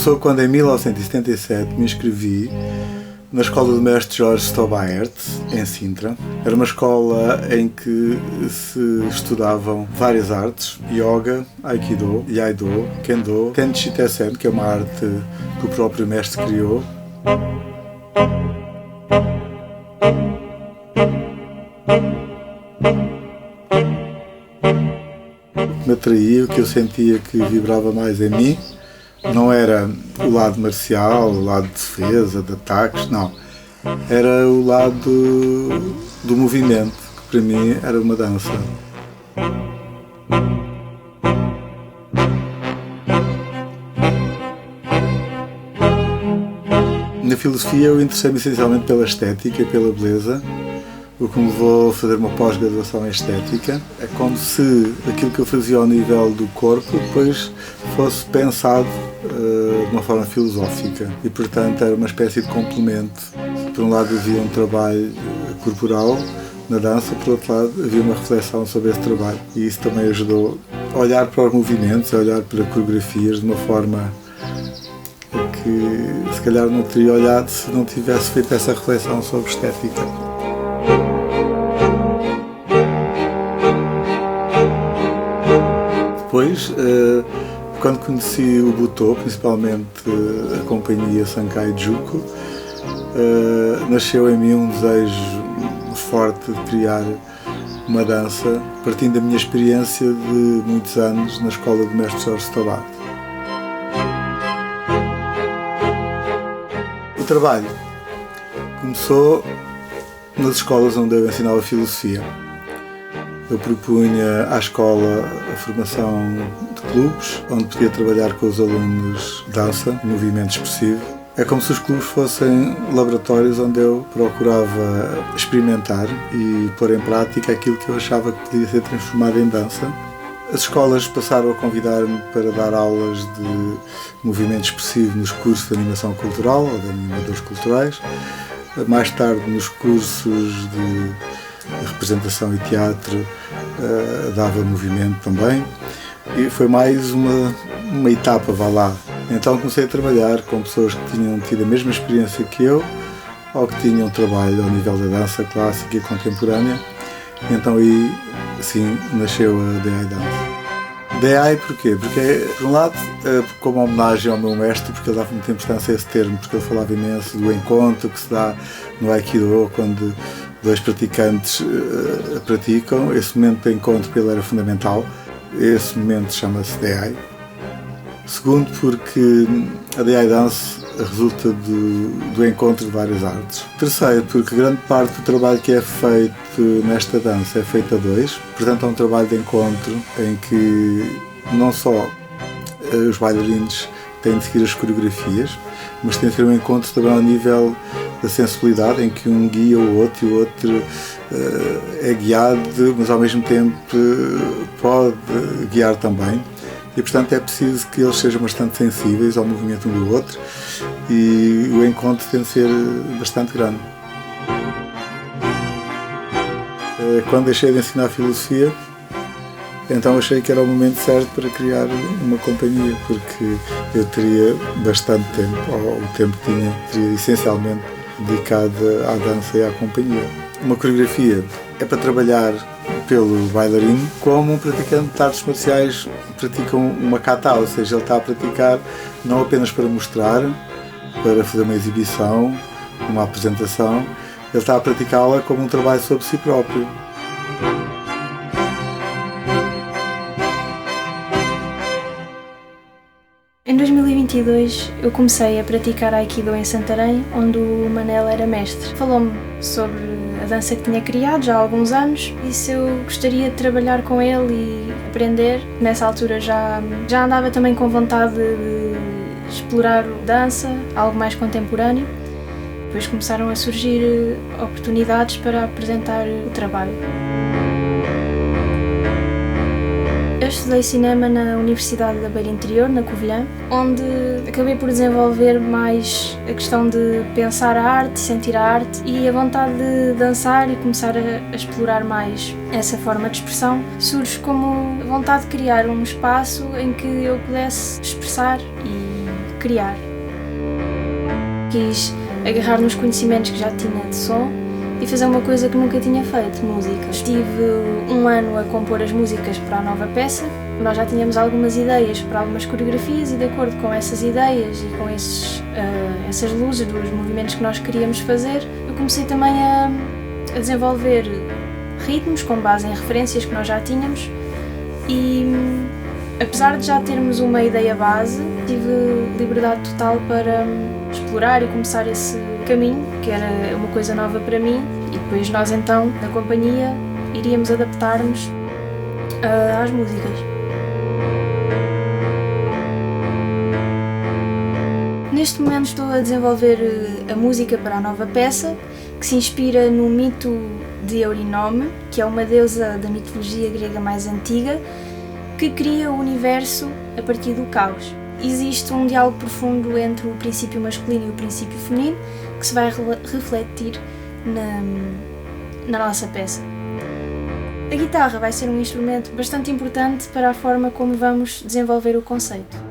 Começou quando em 1977 me inscrevi na escola do mestre Jorge Stobaert, em Sintra. Era uma escola em que se estudavam várias artes: yoga, aikido, iaido, kendo, tenchi tesen, que é uma arte que o próprio mestre criou. O que me atraía, o que eu sentia que vibrava mais em mim, não era o lado marcial, o lado de defesa, de ataques, não. Era o lado do movimento, que para mim era uma dança. Na filosofia eu interessei-me essencialmente pela estética e pela beleza, o que me levou a fazer uma pós-graduação em estética. É como se aquilo que eu fazia ao nível do corpo depois fosse pensado de uma forma filosófica e, portanto, era uma espécie de complemento. Por um lado havia um trabalho corporal na dança, por outro lado havia uma reflexão sobre esse trabalho, e isso também ajudou a olhar para os movimentos, a olhar para coreografias de uma forma que se calhar não teria olhado se não tivesse feito essa reflexão sobre estética. Depois, quando conheci o Butô, principalmente a companhia Sankai Juku, nasceu em mim um desejo forte de criar uma dança, partindo da minha experiência de muitos anos na escola do mestre Jorge Stobaert. O trabalho começou nas escolas onde eu ensinava filosofia. Eu propunha à escola a formação de clubes, onde podia trabalhar com os alunos de dança, movimento expressivo. É como se os clubes fossem laboratórios onde eu procurava experimentar e pôr em prática aquilo que eu achava que podia ser transformado em dança. As escolas passaram a convidar-me para dar aulas de movimento expressivo nos cursos de animação cultural ou de animadores culturais. Mais tarde, nos cursos de representação e teatro, dava movimento também, e foi mais uma etapa, vá lá. Então comecei a trabalhar com pessoas que tinham tido a mesma experiência que eu, ou que tinham trabalho ao nível da dança clássica e contemporânea. Então aí, sim, nasceu a DI Dance. DI porquê? Porque, por um lado, como homenagem ao meu mestre, porque ele dava muita importância a esse termo, porque ele falava imenso do encontro que se dá no Aikido, quando dois praticantes praticam. Esse momento de encontro para ele era fundamental. Esse momento chama-se DI. Segundo, porque a DI Dance resulta do encontro de várias artes. Terceiro, porque grande parte do trabalho que é feito nesta dança é feito a dois. Portanto, é um trabalho de encontro em que não só os bailarinos têm de seguir as coreografias, mas tem de ser um encontro também ao nível da sensibilidade, em que um guia o outro e o outro é guiado, mas ao mesmo tempo pode guiar também. E, portanto, é preciso que eles sejam bastante sensíveis ao movimento um do outro, e o encontro tem de ser bastante grande. Quando deixei de ensinar filosofia, então achei que era o momento certo para criar uma companhia, porque eu teria bastante tempo, ou o tempo que tinha, teria essencialmente dedicado à dança e à companhia. Uma coreografia é para trabalhar pelo bailarino, como um praticante de artes marciais pratica uma kata, ou seja, ele está a praticar não apenas para mostrar, para fazer uma exibição, uma apresentação, ele está a praticá-la como um trabalho sobre si próprio. Em 2022 eu comecei a praticar Aikido em Santarém, onde o Manel era mestre. Falou-me sobre a dança que tinha criado já há alguns anos e se eu gostaria de trabalhar com ele e aprender. Nessa altura já andava também com vontade de explorar dança, algo mais contemporâneo. Depois começaram a surgir oportunidades para apresentar o trabalho. Eu estudei cinema na Universidade da Beira Interior, na Covilhã, onde acabei por desenvolver mais a questão de pensar a arte, sentir a arte e a vontade de dançar e começar a explorar mais essa forma de expressão. Surge como a vontade de criar um espaço em que eu pudesse expressar e criar. Quis agarrar nos conhecimentos que já tinha de som e fazer uma coisa que nunca tinha feito, música. Estive um ano a compor as músicas para a nova peça. Nós já tínhamos algumas ideias para algumas coreografias e, de acordo com essas ideias e com essas luzes dos movimentos que nós queríamos fazer, eu comecei também a desenvolver ritmos com base em referências que nós já tínhamos e, apesar de já termos uma ideia base, tive liberdade total para explorar e começar esse caminho, que era uma coisa nova para mim, e depois nós então, na companhia, iríamos adaptar-nos às músicas. Neste momento estou a desenvolver a música para a nova peça, que se inspira no mito de Eurynome, que é uma deusa da mitologia grega mais antiga, que cria o universo a partir do caos. Existe um diálogo profundo entre o princípio masculino e o princípio feminino, que se vai refletir na nossa peça. A guitarra vai ser um instrumento bastante importante para a forma como vamos desenvolver o conceito.